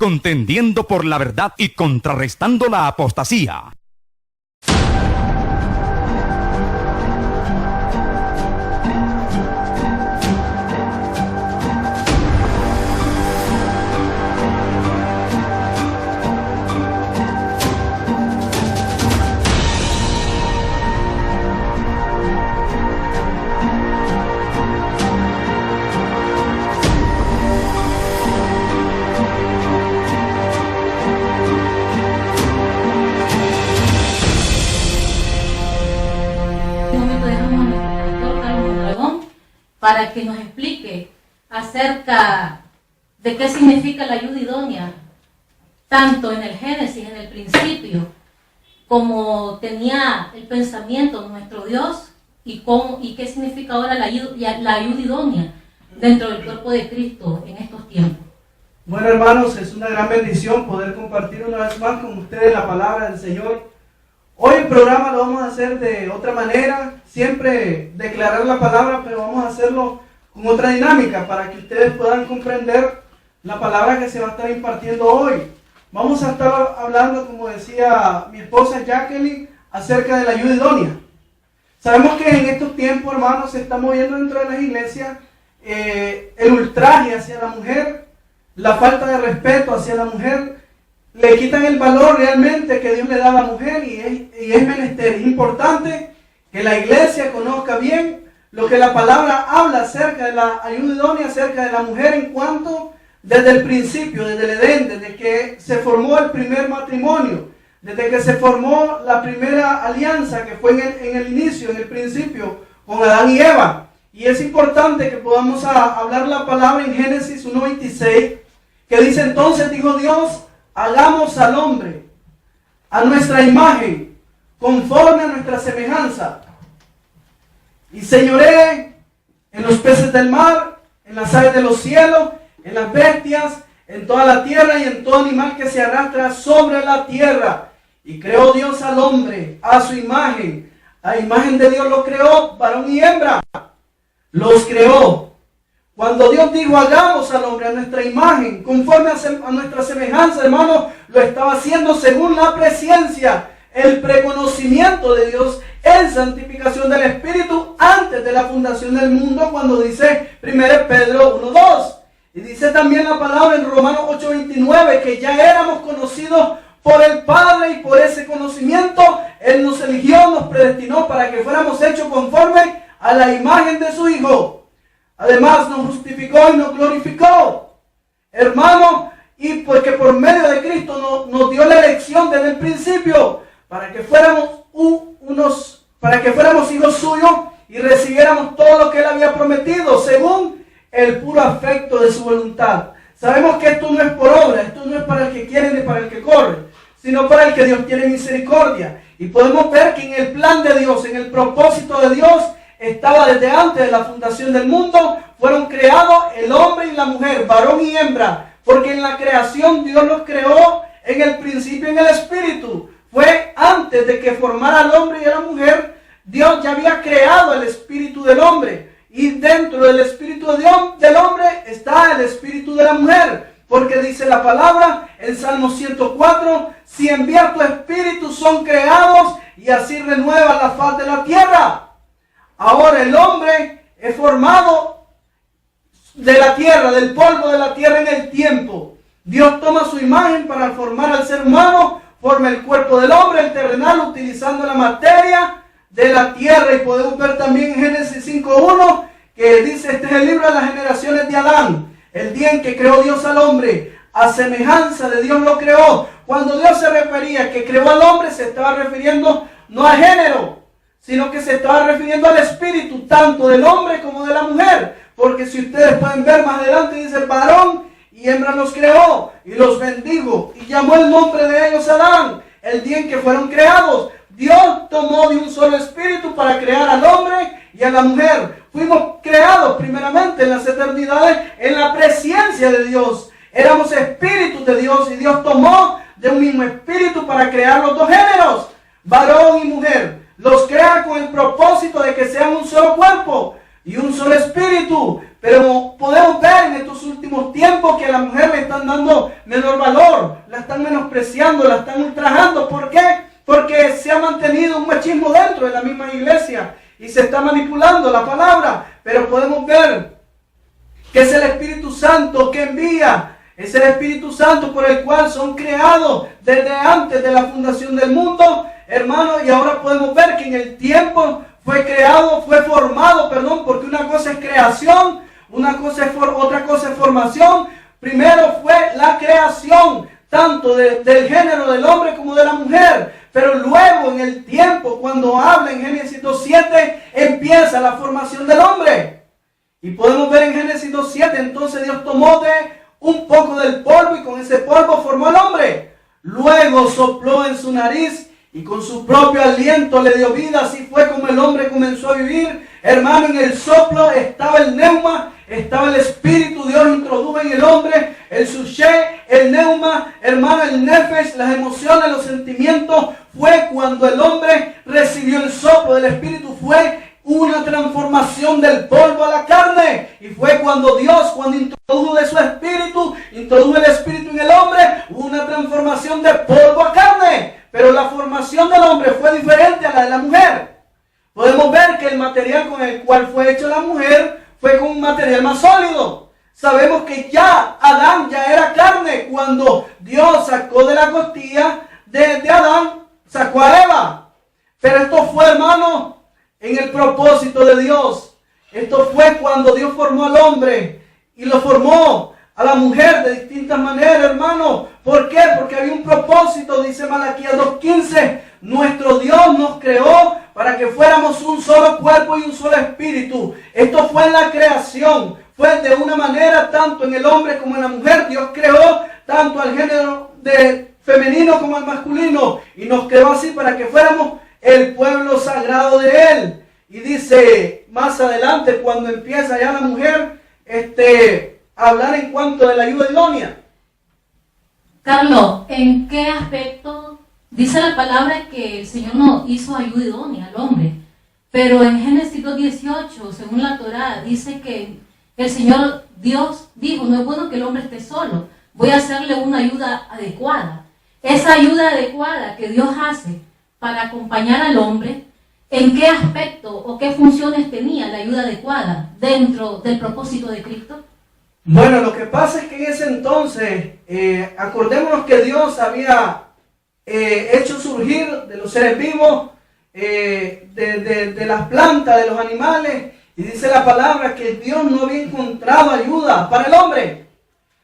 contendiendo por la verdad y contrarrestando la apostasía. Para que nos explique acerca de qué significa la ayuda idónea, tanto en el Génesis, en el principio, como tenía el pensamiento nuestro Dios, y qué significa ahora la ayuda idónea dentro del cuerpo de Cristo en estos tiempos. Bueno, hermanos, es una gran bendición poder compartir una vez más con ustedes la palabra del Señor. Hoy el programa lo vamos a hacer de otra manera, siempre declarar la palabra, pero vamos a hacerlo con otra dinámica para que ustedes puedan comprender la palabra que se va a estar impartiendo hoy. Vamos a estar hablando, como decía mi esposa Jacqueline, acerca de la ayuda idónea. Sabemos que en estos tiempos, hermanos, se está moviendo dentro de las iglesias el ultraje hacia la mujer, la falta de respeto hacia la mujer. Le quitan el valor realmente que Dios le da a la mujer y es menester, es importante que la iglesia conozca bien lo que la palabra habla acerca de la ayuda idónea, acerca de la mujer en cuanto desde el principio, desde el Edén, desde que se formó el primer matrimonio, desde que se formó la primera alianza que fue en el inicio, en el principio, con Adán y Eva. Y es importante que podamos hablar la palabra en Génesis 1:26, que dice: entonces dijo Dios, hagamos al hombre a nuestra imagen, conforme a nuestra semejanza, y señoree en los peces del mar, en las aves de los cielos, en las bestias, en toda la tierra y en todo animal que se arrastra sobre la tierra. Y creó Dios al hombre a su imagen, a imagen de Dios lo creó, varón y hembra los creó. Cuando Dios dijo hagamos al hombre a nuestra imagen, conforme a nuestra semejanza, hermano, lo estaba haciendo según la presciencia, el preconocimiento de Dios en santificación del Espíritu antes de la fundación del mundo, cuando dice 1 Pedro 1:2. Y dice también la palabra en Romanos 8:29 que ya éramos conocidos por el Padre y por ese conocimiento Él nos eligió, nos predestinó para que fuéramos hechos conforme a la imagen de su Hijo. Además nos justificó y nos glorificó, hermano, y porque por medio de Cristo nos dio la elección desde el principio para que fuéramos hijos suyos y recibiéramos todo lo que Él había prometido según el puro afecto de su voluntad. Sabemos que esto no es por obra, esto no es para el que quiere ni para el que corre, sino para el que Dios tiene misericordia. Y podemos ver que en el plan de Dios, en el propósito de Dios, estaba desde antes de la fundación del mundo, fueron creados el hombre y la mujer, varón y hembra, porque en la creación Dios los creó en el principio en el Espíritu. Fue antes de que formara al hombre y a la mujer, Dios ya había creado el espíritu del hombre, y dentro del espíritu del hombre está el espíritu de la mujer, porque dice la palabra en Salmo 104, si envía tu espíritu son creados y así renueva la faz de la tierra. Ahora el hombre es formado de la tierra, del polvo de la tierra en el tiempo. Dios toma su imagen para formar al ser humano, forma el cuerpo del hombre, el terrenal, utilizando la materia de la tierra. Y podemos ver también en Génesis 5:1 que dice, este es el libro de las generaciones de Adán, el día en que creó Dios al hombre, a semejanza de Dios lo creó. Cuando Dios se refería que creó al hombre, se estaba refiriendo no al género, sino que se estaba refiriendo al espíritu, tanto del hombre como de la mujer. Porque si ustedes pueden ver más adelante, dice varón y hembra los creó y los bendijo y llamó el nombre de ellos Adán, el día en que fueron creados. Dios tomó de un solo espíritu para crear al hombre y a la mujer. Fuimos creados primeramente en las eternidades en la presencia de Dios. Éramos espíritus de Dios y Dios tomó de un mismo espíritu para crear los dos géneros, varón y mujer. Los crea con el propósito de que sean un solo cuerpo y un solo espíritu, Pero podemos ver en estos últimos tiempos que a la mujer le están dando menor valor, la están menospreciando, la están ultrajando. ¿Por qué? Porque se ha mantenido un machismo dentro de la misma iglesia y se está manipulando la palabra. Pero podemos ver que es el Espíritu Santo que envía, es el Espíritu Santo por el cual son creados desde antes de la fundación del mundo, hermanos, y ahora podemos ver que en el tiempo fue creado, fue formado, porque una cosa es creación, otra cosa es formación. Primero fue la creación, tanto del género del hombre como de la mujer. Pero luego en el tiempo, cuando habla en Génesis 2.7, empieza la formación del hombre. Y podemos ver en Génesis 2.7, entonces Dios tomó de un poco del polvo y con ese polvo formó al hombre. Luego sopló en su nariz y con su propio aliento le dio vida. Así fue como el hombre comenzó a vivir. Hermano, en el soplo estaba el neuma, estaba el espíritu. Dios introdujo en el hombre el sushé, el neuma, hermano, el nefesh, las emociones, los sentimientos. Fue cuando el hombre recibió el soplo del espíritu. Fue una transformación del polvo a la carne. Y fue cuando Dios, cuando introdujo de su espíritu, introdujo el espíritu en el hombre, una transformación de polvo a carne. Pero la formación del hombre fue diferente a la de la mujer. Podemos ver que el material con el cual fue hecho la mujer fue con un material más sólido. Sabemos que ya Adán ya era carne cuando Dios sacó de la costilla de Adán, sacó a Eva. Pero esto fue, hermano, en el propósito de Dios. Esto fue cuando Dios formó al hombre y lo formó a la mujer de distintas maneras, hermano. ¿Por qué? Porque había un propósito, dice Malaquías 2.15. Nuestro Dios nos creó para que fuéramos un solo cuerpo y un solo espíritu. Esto fue en la creación. Fue de una manera, tanto en el hombre como en la mujer. Dios creó tanto al género de femenino como al masculino. Y nos creó así para que fuéramos el pueblo sagrado de Él. Y dice más adelante, cuando empieza ya la mujer, hablar en cuanto de la ayuda idónea. Carlos, ¿en qué aspecto dice la palabra que el Señor no hizo ayuda idónea al hombre? Pero en Génesis 2.18, según la Torá, dice que el Señor Dios dijo, no es bueno que el hombre esté solo, voy a hacerle una ayuda adecuada. Esa ayuda adecuada que Dios hace para acompañar al hombre, ¿en qué aspecto o qué funciones tenía la ayuda adecuada dentro del propósito de Cristo? Bueno, lo que pasa es que en ese entonces, acordémonos que Dios había hecho surgir de los seres vivos, de las plantas, de los animales, y dice la palabra que Dios no había encontrado ayuda para el hombre.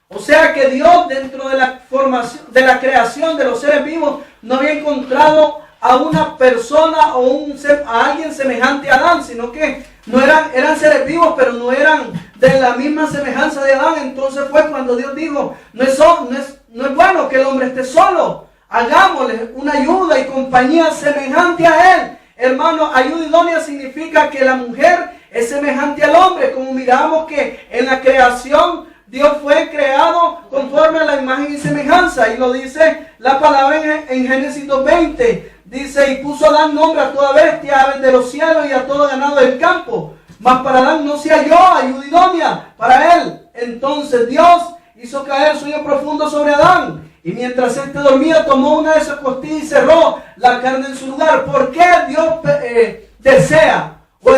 O sea que Dios, dentro de la formación, de la creación de los seres vivos, no había encontrado a una persona o a alguien semejante a Adán, sino que no eran seres vivos, pero no eran de la misma semejanza de Adán. Entonces fue cuando Dios dijo, no es bueno que el hombre esté solo, hagámosle una ayuda y compañía semejante a él. Hermano, ayuda idónea significa que la mujer es semejante al hombre, como miramos que en la creación Dios fue creado conforme a la imagen y semejanza, y lo dice la palabra en Génesis 2.20. Dice, y puso Adán nombre a toda bestia, aves de los cielos y a todo ganado del campo. Mas para Adán no se halló ayuda idónea para él. Entonces Dios hizo caer sueño profundo sobre Adán. Y mientras éste dormía, tomó una de sus costillas y cerró la carne en su lugar. ¿Por qué Dios desea, o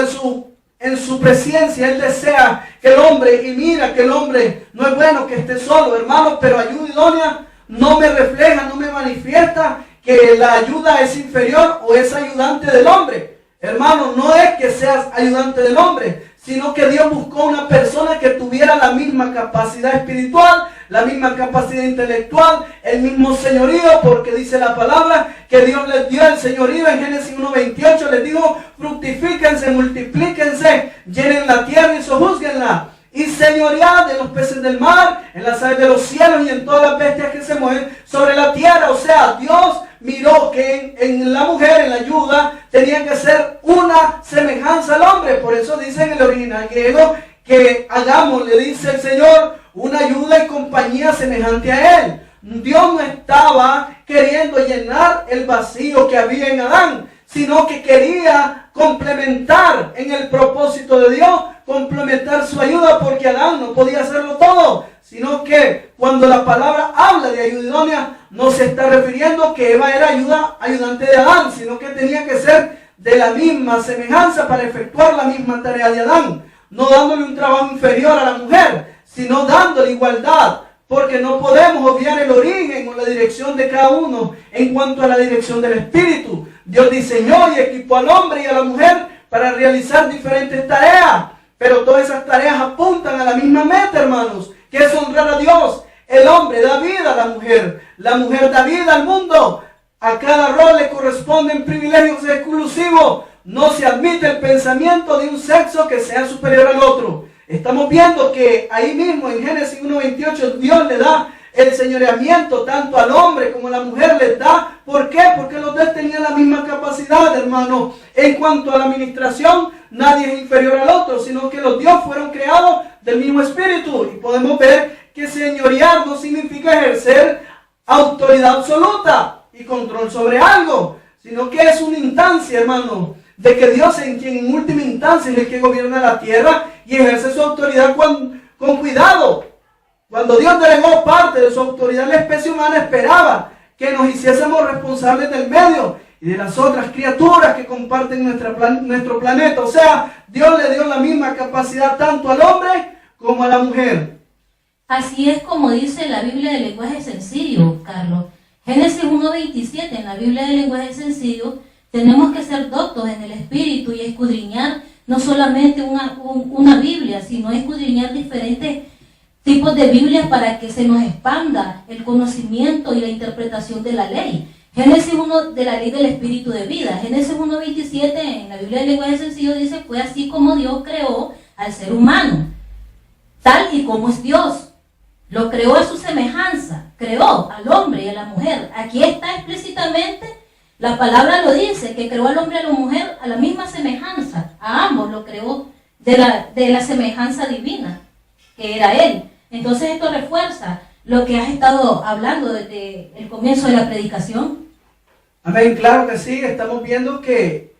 en su presencia, Él desea que el hombre, y mira que el hombre no es bueno que esté solo, hermano, pero ayuda idónea no me refleja, no me manifiesta que la ayuda es inferior o es ayudante del hombre. Hermano, no es que seas ayudante del hombre, sino que Dios buscó una persona que tuviera la misma capacidad espiritual, la misma capacidad intelectual, el mismo señorío, porque dice la palabra que Dios les dio el señorío. En Génesis 1.28 les dijo, fructifíquense, multiplíquense, llenen la tierra y sojúzguenla, y señoread en los peces del mar, en las aves de los cielos y en todas las bestias que se mueven sobre la tierra. O sea, Dios miró que en la mujer, en la ayuda, tenía que ser una semejanza al hombre. Por eso dice en el original griego que hagamos, le dice el Señor, una ayuda y compañía semejante a Él. Dios no estaba queriendo llenar el vacío que había en Adán, sino que quería complementar en el propósito de Dios complementar su ayuda porque Adán no podía hacerlo todo, sino que cuando la palabra habla de ayuda idónea, no se está refiriendo que Eva era ayudante de Adán, sino que tenía que ser de la misma semejanza para efectuar la misma tarea de Adán, no dándole un trabajo inferior a la mujer, sino dándole igualdad, porque no podemos obviar el origen o la dirección de cada uno en cuanto a la dirección del Espíritu. Dios diseñó y equipó al hombre y a la mujer para realizar diferentes tareas, pero todas esas tareas apuntan a la misma meta, hermanos, que es honrar a Dios. El hombre da vida a la mujer da vida al mundo. A cada rol le corresponden privilegios exclusivos. No se admite el pensamiento de un sexo que sea superior al otro. Estamos viendo que ahí mismo en Génesis 1:28 Dios le da el señoreamiento tanto al hombre como a la mujer les da. ¿Por qué? Porque los dos tenían la misma capacidad, hermano. En cuanto a la administración, nadie es inferior al otro, sino que los dioses fueron creados del mismo espíritu. Y podemos ver que señorear no significa ejercer autoridad absoluta y control sobre algo, sino que es una instancia, hermano, de que Dios en quien en última instancia es el que gobierna la tierra y ejerce su autoridad con cuidado. Cuando Dios delegó parte de su autoridad a la especie humana, esperaba que nos hiciésemos responsables del medio y de las otras criaturas que comparten nuestro planeta. O sea, Dios le dio la misma capacidad tanto al hombre como a la mujer. Así es como dice la Biblia del lenguaje sencillo, Carlos. Génesis 1:27, en la Biblia del lenguaje sencillo, tenemos que ser doctos en el espíritu y escudriñar no solamente una Biblia, sino escudriñar diferentes tipos de Biblias para que se nos expanda el conocimiento y la interpretación de la ley. Génesis 1 de la ley del espíritu de vida. Génesis 1:27 en la Biblia del lenguaje sencillo dice: fue así como Dios creó al ser humano, tal y como es Dios. Lo creó a su semejanza, creó al hombre y a la mujer. Aquí está explícitamente, la palabra lo dice, que creó al hombre y a la mujer a la misma semejanza. A ambos lo creó de la semejanza divina, que era Él. Entonces esto refuerza lo que has estado hablando desde el comienzo de la predicación. Amén, claro que sí, estamos viendo que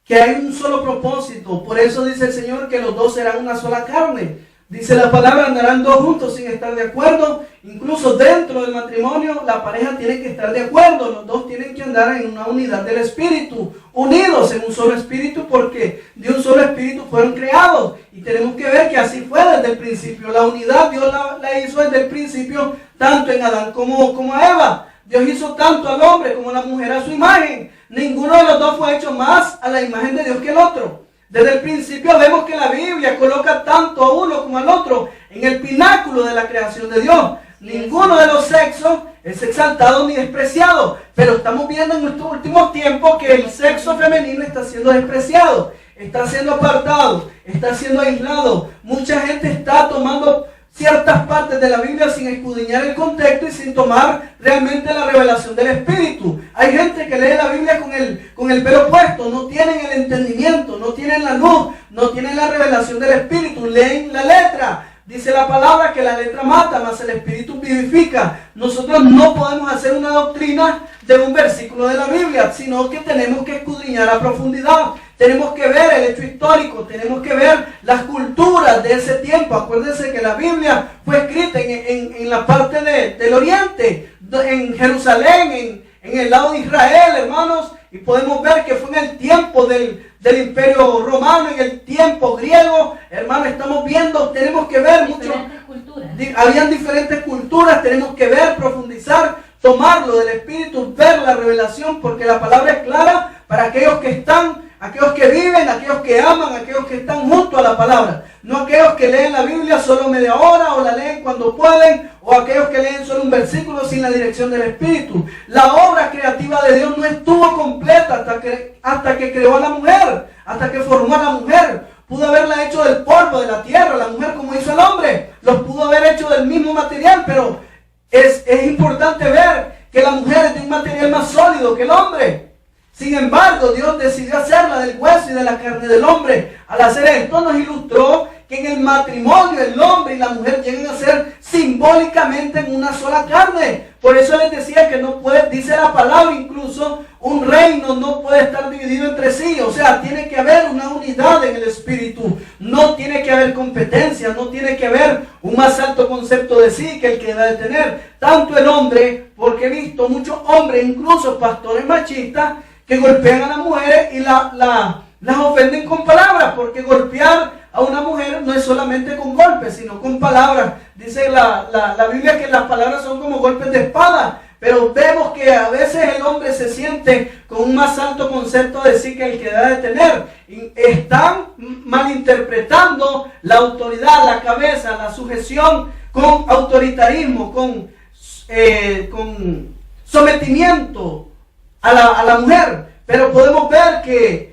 hay un solo propósito. Por eso dice el Señor que los dos serán una sola carne. Dice la palabra, andarán dos juntos sin estar de acuerdo. Incluso dentro del matrimonio, la pareja tiene que estar de acuerdo. Los dos tienen que andar en una unidad del espíritu, unidos en un solo espíritu, porque de un solo espíritu fueron creados. Y tenemos que ver que así fue desde el principio. La unidad Dios la hizo desde el principio, tanto en Adán como a Eva. Dios hizo tanto al hombre como a la mujer a su imagen. Ninguno de los dos fue hecho más a la imagen de Dios que el otro. Desde el principio vemos que la Biblia coloca tanto a uno como al otro en el pináculo de la creación de Dios. Ninguno de los sexos es exaltado ni despreciado, pero estamos viendo en estos últimos tiempos que el sexo femenino está siendo despreciado, está siendo apartado, está siendo aislado. Mucha gente está tomando ciertas partes de la Biblia sin escudriñar el contexto y sin tomar realmente la revelación del Espíritu. Hay gente que lee la Biblia con el pelo puesto, no tienen el entendimiento, no tienen la luz, no tienen la revelación del Espíritu, leen la letra. Dice la palabra que la letra mata, mas el Espíritu vivifica. Nosotros no podemos hacer una doctrina de un versículo de la Biblia, sino que tenemos que escudriñar a profundidad. Tenemos que ver el hecho histórico, tenemos que ver las culturas de ese tiempo. Acuérdense que la Biblia fue escrita en la parte del oriente, en Jerusalén, en el lado de Israel, hermanos. Y podemos ver que fue en el tiempo del imperio romano, en el tiempo griego. Hermanos, estamos viendo, tenemos que ver mucho. Habían diferentes culturas, tenemos que ver, profundizar, tomarlo del Espíritu, ver la revelación, porque la palabra es clara para aquellos que están, aquellos que viven, aquellos que aman, aquellos que están junto a la palabra. No aquellos que leen la Biblia solo media hora o la leen cuando pueden, o aquellos que leen solo un versículo sin la dirección del Espíritu. La obra creativa de Dios no estuvo completa hasta que creó a la mujer, hasta que formó a la mujer. Pudo haberla hecho del polvo de la tierra, la mujer, como hizo el hombre. Los pudo haber hecho del mismo material, pero es importante ver que la mujer es de un material más sólido que el hombre. Sin embargo, Dios decidió hacerla del hueso y de la carne del hombre. Al hacer esto nos ilustró que en el matrimonio el hombre y la mujer llegan a ser simbólicamente en una sola carne. Por eso les decía que no puede, dice la palabra incluso, un reino no puede estar dividido entre sí. O sea, tiene que haber una unidad en el espíritu. No tiene que haber competencia, no tiene que haber un más alto concepto de sí que el que debe tener. Tanto el hombre, porque he visto muchos hombres, incluso pastores machistas, que golpean a las mujeres y las ofenden con palabras, porque golpear a una mujer no es solamente con golpes, sino con palabras. Dice la Biblia que las palabras son como golpes de espada, pero vemos que a veces el hombre se siente con un más alto concepto de sí que el que debe tener. Están malinterpretando la autoridad, la cabeza, la sujeción con autoritarismo, con sometimiento a la mujer. Pero podemos ver que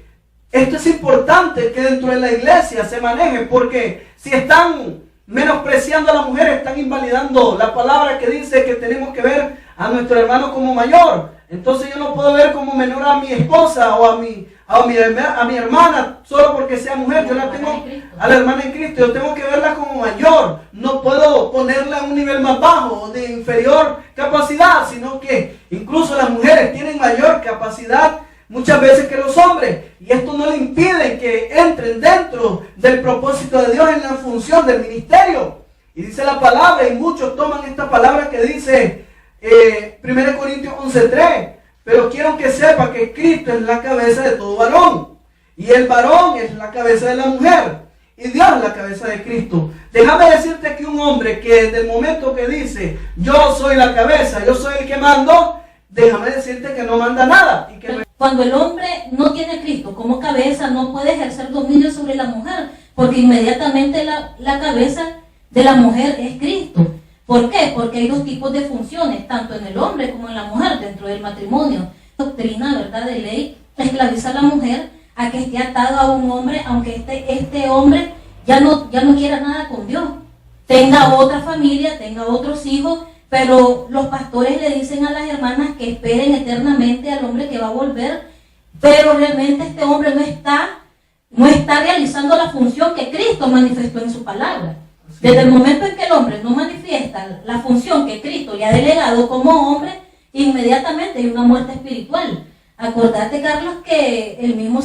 esto es importante que dentro de la iglesia se maneje, porque si están menospreciando a la mujer, están invalidando la palabra que dice que tenemos que ver a nuestro hermano como mayor. Entonces yo no puedo ver como menor a mi esposa o a mi hermana solo porque sea mujer. Yo la tengo a la hermana en Cristo, yo tengo que verla como mayor. No puedo ponerla a un nivel más bajo o de inferior capacidad, sino que incluso las mujeres tienen mayor capacidad muchas veces que los hombres, y esto no le impide que entren dentro del propósito de Dios en la función del ministerio. Y dice la palabra, y muchos toman esta palabra que dice 1 Corintios 11:3, pero quiero que sepa que Cristo es la cabeza de todo varón, y el varón es la cabeza de la mujer, y Dios es la cabeza de Cristo. Déjame decirte que un hombre que desde el momento que dice, yo soy la cabeza, yo soy el que mando, déjame decirte que no manda nada. Y que cuando el hombre no tiene a Cristo como cabeza, no puede ejercer dominio sobre la mujer, porque inmediatamente la cabeza de la mujer es Cristo. ¿Por qué? Porque hay dos tipos de funciones, tanto en el hombre como en la mujer dentro del matrimonio. Doctrina, verdad, de ley, esclaviza a la mujer a que esté atado a un hombre, aunque este hombre ya no quiera nada con Dios, tenga otra familia, tenga otros hijos. Pero los pastores le dicen a las hermanas que esperen eternamente al hombre que va a volver, pero realmente este hombre no está realizando la función que Cristo manifestó en su palabra. Desde el momento en que el hombre no manifiesta la función que Cristo le ha delegado como hombre, inmediatamente hay una muerte espiritual. Acordate, Carlos, que el mismo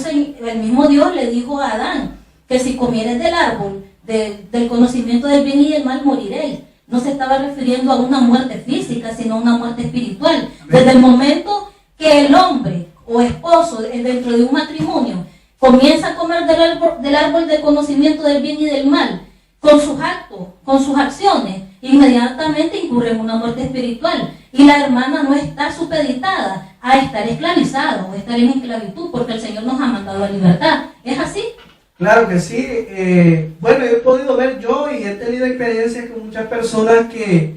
Dios le dijo a Adán que si comieres del árbol del conocimiento del bien y del mal, moriréis. No se estaba refiriendo a una muerte física, sino a una muerte espiritual. Desde el momento que el hombre o esposo dentro de un matrimonio comienza a comer del árbol del conocimiento del bien y del mal, con sus actos, con sus acciones, inmediatamente incurre en una muerte espiritual. Y la hermana no está supeditada a estar esclavizada o estar en esclavitud, porque el Señor nos ha mandado a libertad. ¿Es así? Claro que sí. Bueno, he podido ver yo y he tenido experiencias con muchas personas que,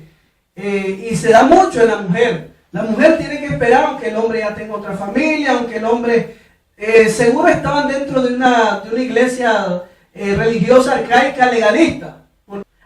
y se da mucho en la mujer. La mujer tiene que esperar aunque el hombre ya tenga otra familia, aunque el hombre, seguro estaban dentro de una iglesia religiosa, arcaica, legalista.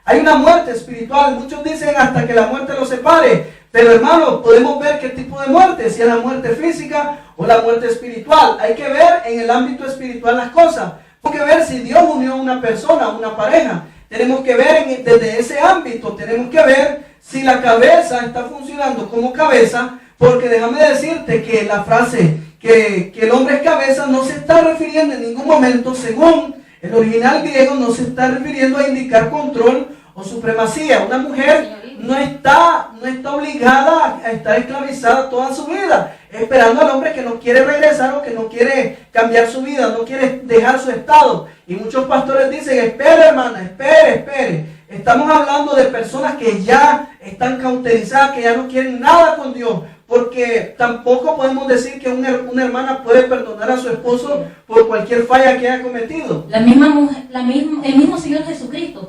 Hay una muerte espiritual, muchos dicen hasta que la muerte los separe. Pero hermanos, podemos ver qué tipo de muerte, si es la muerte física o la muerte espiritual. Hay que ver en el ámbito espiritual las cosas. Tenemos que ver si Dios unió a una persona, a una pareja. Tenemos que ver desde ese ámbito, tenemos que ver si la cabeza está funcionando como cabeza, porque déjame decirte que la frase que el hombre es cabeza no se está refiriendo en ningún momento, según el original griego, no se está refiriendo a indicar control o supremacía. Una mujer no está obligada a estar esclavizada toda su vida, esperando al hombre que no quiere regresar o que no quiere cambiar su vida, no quiere dejar su estado. Y muchos pastores dicen, espere hermana, espere. Estamos hablando de personas que ya están cauterizadas, que ya no quieren nada con Dios, porque tampoco podemos decir que una hermana puede perdonar a su esposo por cualquier falla que haya cometido. El mismo Señor Jesucristo,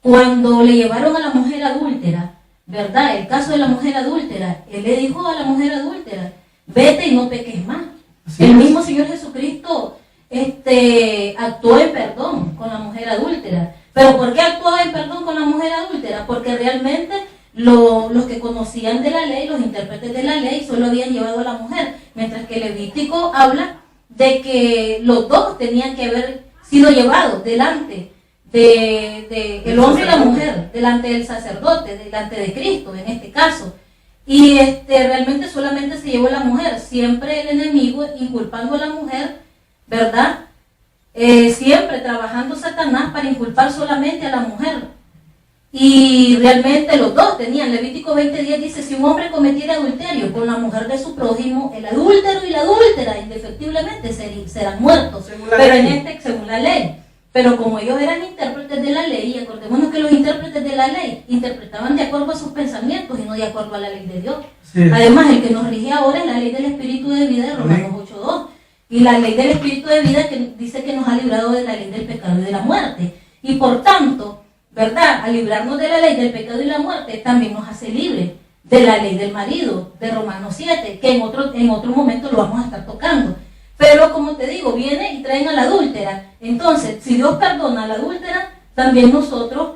cuando le llevaron a la mujer adúltera, ¿verdad? El caso de la mujer adúltera, Él le dijo a la mujer adúltera, vete y no peques más. Así el es. mismo Señor Jesucristo actuó en perdón con la mujer adúltera. ¿Pero por qué actuó en perdón con la mujer adúltera? Porque realmente los que conocían de la ley, los intérpretes de la ley, solo habían llevado a la mujer, mientras que Levítico habla de que los dos tenían que haber sido llevados delante de el hombre y la mujer, delante del sacerdote, delante de Cristo en este caso. Y realmente solamente se llevó la mujer, siempre el enemigo inculpando a la mujer, ¿verdad? Siempre trabajando Satanás para inculpar solamente a la mujer. Y realmente los dos tenían, Levítico 20:10 dice, si un hombre cometiera adulterio con la mujer de su prójimo, el adúltero y la adúltera indefectiblemente serán muertos, pero según la ley. Pero como ellos eran intérpretes de la ley, y acordémonos que los intérpretes de la ley interpretaban de acuerdo a sus pensamientos y no de acuerdo a la ley de Dios. Sí. Además, el que nos rige ahora es la ley del Espíritu de vida de Romanos 8:2. Y la ley del Espíritu de vida que dice que nos ha librado de la ley del pecado y de la muerte. Y por tanto, ¿verdad? Al librarnos de la ley del pecado y la muerte, también nos hace libre de la ley del marido, de Romanos 7, que en otro momento lo vamos a estar tocando. Pero como te digo, viene y traen a la adúltera. Entonces, si Dios perdona a la adúltera, también nosotros,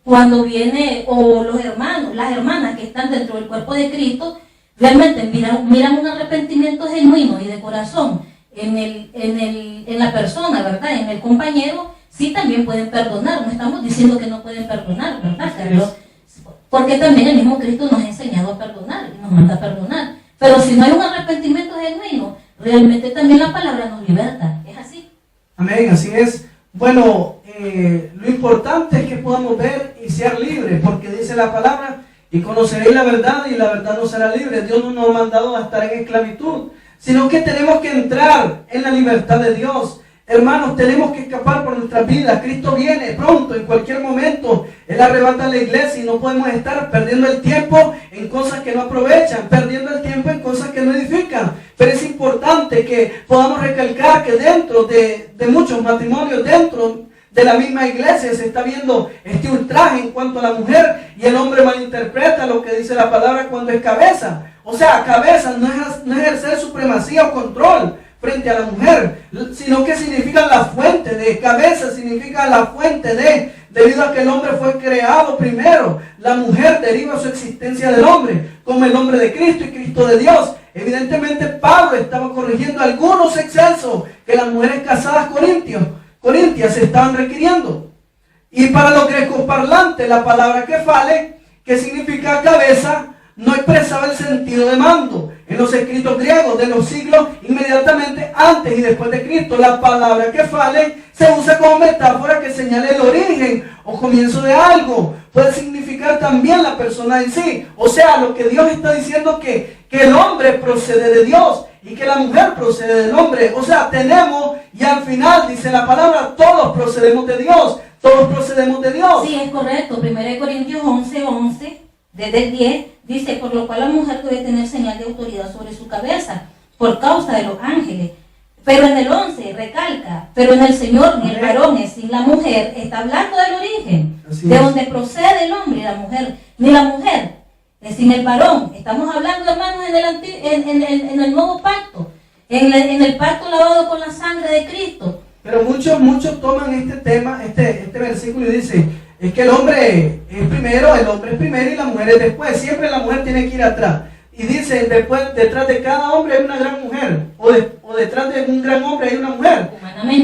cuando viene, o los hermanos, las hermanas que están dentro del cuerpo de Cristo, realmente miran un arrepentimiento genuino y de corazón en la persona, ¿verdad? En el compañero, sí también pueden perdonar. No estamos diciendo que no pueden perdonar, ¿verdad, Carlos? Porque también el mismo Cristo nos ha enseñado a perdonar y nos manda a perdonar. Pero si no hay un arrepentimiento genuino, realmente también la palabra nos liberta. ¿Es así? Amén, así es. Bueno, lo importante es que podamos ver y ser libres, porque dice la palabra, y conoceréis la verdad, y la verdad nos hará libres. Dios no nos ha mandado a estar en esclavitud, sino que tenemos que entrar en la libertad de Dios. Hermanos, tenemos que escapar por nuestras vidas. Cristo viene pronto, en cualquier momento. Él arrebata a la iglesia y no podemos estar perdiendo el tiempo en cosas que no aprovechan, perdiendo el tiempo en cosas que no edifican. Pero es importante que podamos recalcar que dentro de muchos matrimonios, dentro de la misma iglesia, se está viendo este ultraje en cuanto a la mujer, y el hombre malinterpreta lo que dice la palabra cuando es cabeza. O sea, cabeza no es ejercer supremacía o control frente a la mujer, sino que significa la fuente de cabeza, significa la fuente de, debido a que el hombre fue creado primero, la mujer deriva su existencia del hombre, como el hombre de Cristo y Cristo de Dios. Evidentemente Pablo estaba corrigiendo algunos excesos que las mujeres casadas corintias se estaban requiriendo. Y para los grecoparlantes, la palabra kefale, que significa cabeza, no expresaba el sentido de mando. En los escritos griegos de los siglos inmediatamente antes y después de Cristo, la palabra kefale se usa como metáfora que señala el origen o comienzo de algo. Puede significar también la persona en sí. O sea, lo que Dios está diciendo que el hombre procede de Dios y que la mujer procede del hombre. O sea, tenemos, y al final dice la palabra, todos procedemos de Dios. Todos procedemos de Dios. Sí, es correcto. 1 Corintios 11:11, desde el 10, dice, por lo cual la mujer debe tener señal de autoridad sobre su cabeza, por causa de los ángeles. Pero en el 11 recalca, pero en el Señor ni el varón es sin la mujer. Está hablando del origen, de donde procede el hombre y la mujer. Ni la mujer es sin el varón. Estamos hablando, hermanos, en el nuevo pacto, en el pacto lavado con la sangre de Cristo. Pero muchos toman este tema, este versículo, y dicen, es que el hombre es primero y la mujer es después. Siempre la mujer tiene que ir atrás. Y dice, después, detrás de cada hombre hay una gran mujer. O detrás de un gran hombre hay una mujer.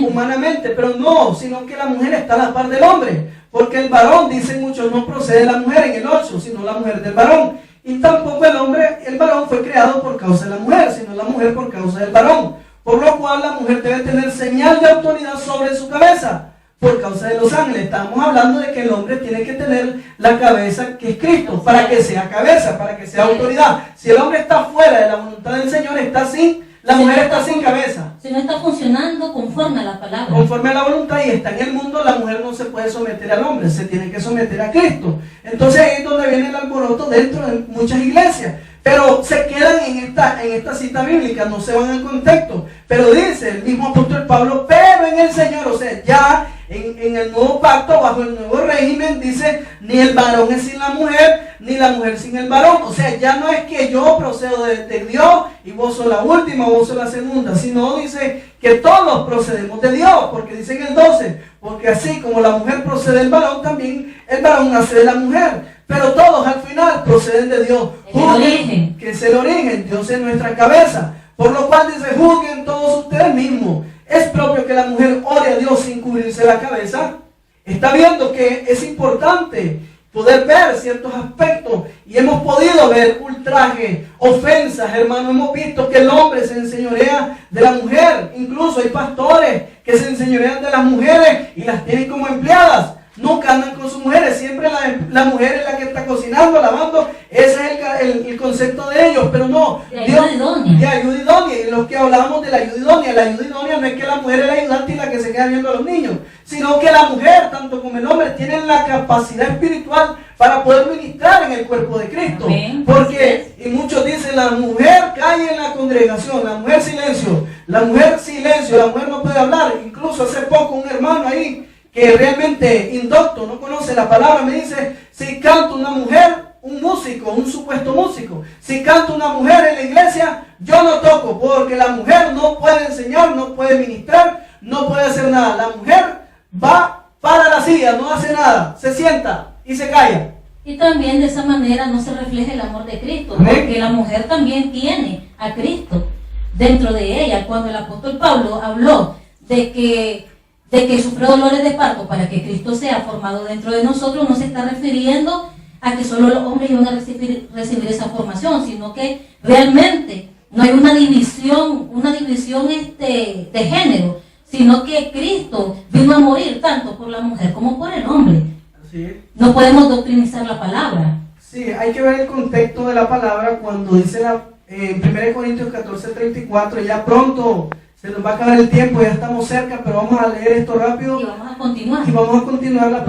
Humanamente. Pero no, sino que la mujer está a la par del hombre. Porque el varón, dicen muchos, no procede de la mujer en el 8, sino la mujer del varón. Y tampoco el varón fue creado por causa de la mujer, sino la mujer por causa del varón. Por lo cual la mujer debe tener señal de autoridad sobre su cabeza, por causa de los ángeles. Estamos hablando de que el hombre tiene que tener la cabeza que es Cristo, para que sea cabeza, para que sea autoridad. Si el hombre está fuera de la voluntad del Señor, está sin, la mujer está sin cabeza. Si no está funcionando conforme a la palabra. Conforme a la voluntad y está en el mundo, la mujer no se puede someter al hombre, se tiene que someter a Cristo. Entonces ahí es donde viene el alboroto dentro de muchas iglesias. Pero se quedan en esta cita bíblica, no se van al contexto. Pero dice el mismo apóstol Pablo, pero en el Señor, o sea, ya en el nuevo pacto, bajo el nuevo régimen, dice, ni el varón es sin la mujer, ni la mujer sin el varón. O sea, ya no es que yo procedo de Dios y vos sos la última o vos sos la segunda, sino dice que todos procedemos de Dios, porque dice en el 12, porque así como la mujer procede del varón, también el varón nace de la mujer. Pero todos al final proceden de Dios. Juzguen, que es el origen, Dios es nuestra cabeza. Por lo cual dice, juzguen todos ustedes mismos. ¿Es propio que la mujer ore a Dios sin cubrirse la cabeza? Está viendo que es importante poder ver ciertos aspectos y hemos podido ver ultraje, ofensas, hermano. Hemos visto que el hombre se enseñorea de la mujer. Incluso hay pastores que se enseñorean de las mujeres y las tienen como empleadas. Nunca andan con sus mujeres, siempre la mujer es la que está cocinando, lavando. Ese es el concepto de ellos, pero no. De ayuda idónea. De ayuda idónea. Y los que hablábamos de la ayuda idónea no es que la mujer es la ayudante y la que se queda viendo a los niños, sino que la mujer, tanto como el hombre, tienen la capacidad espiritual para poder ministrar en el cuerpo de Cristo. Amén. Porque, y muchos dicen, la mujer calla en la congregación, la mujer silencio, la mujer no puede hablar. Incluso hace poco un hermano ahí, que realmente indocto, no conoce la palabra, me dice, si canta una mujer, un músico, un supuesto músico, si canta una mujer en la iglesia, yo no toco, porque la mujer no puede enseñar, no puede ministrar, no puede hacer nada. La mujer va para la silla, no hace nada, se sienta y se calla. Y también de esa manera no se refleja el amor de Cristo, porque la mujer también tiene a Cristo dentro de ella. Cuando el apóstol Pablo habló de que sufrió dolores de parto para que Cristo sea formado dentro de nosotros, no se está refiriendo a que solo los hombres iban a recibir esa formación, sino que realmente no hay una división de género, sino que Cristo vino a morir tanto por la mujer como por el hombre. Así es. No podemos doctrinizar la palabra. Sí, hay que ver el contexto de la palabra cuando dice en 1 Corintios 14:34, ya pronto se nos va a acabar el tiempo, ya estamos cerca, pero vamos a leer esto rápido. Y vamos a continuar. Y vamos a continuar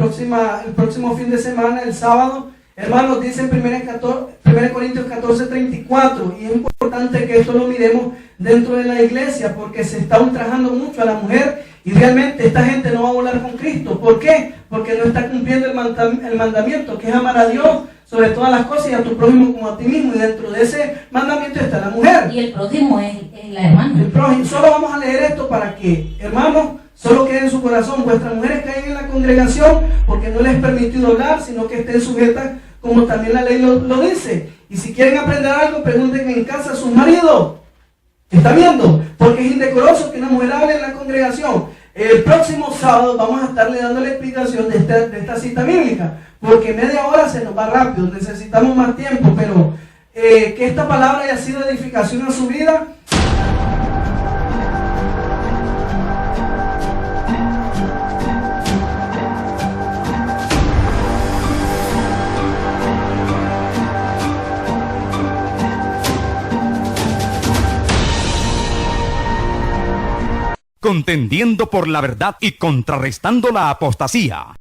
el próximo fin de semana, el sábado. Hermanos, dice en 1 Corintios 14:34, y es importante que esto lo miremos dentro de la iglesia, porque se está ultrajando mucho a la mujer, y realmente esta gente no va a volar con Cristo. ¿Por qué? Porque no está cumpliendo el mandamiento, que es amar a Dios sobre todas las cosas y a tu prójimo como a ti mismo, y dentro de ese mandamiento está la mujer. Y el prójimo es la hermana. El prójimo. Solo vamos a leer esto para que, hermanos, solo quede en su corazón. Vuestras mujeres caen en la congregación porque no les es permitido hablar, sino que estén sujetas como también la ley lo dice. Y si quieren aprender algo, pregunten en casa a sus maridos. ¿Está viendo? Porque es indecoroso que una mujer hable en la congregación. El próximo sábado vamos a estarle dando la explicación de esta cita bíblica, porque media hora se nos va rápido, necesitamos más tiempo, pero que esta palabra haya sido edificación a su vida. Contendiendo por la verdad y contrarrestando la apostasía.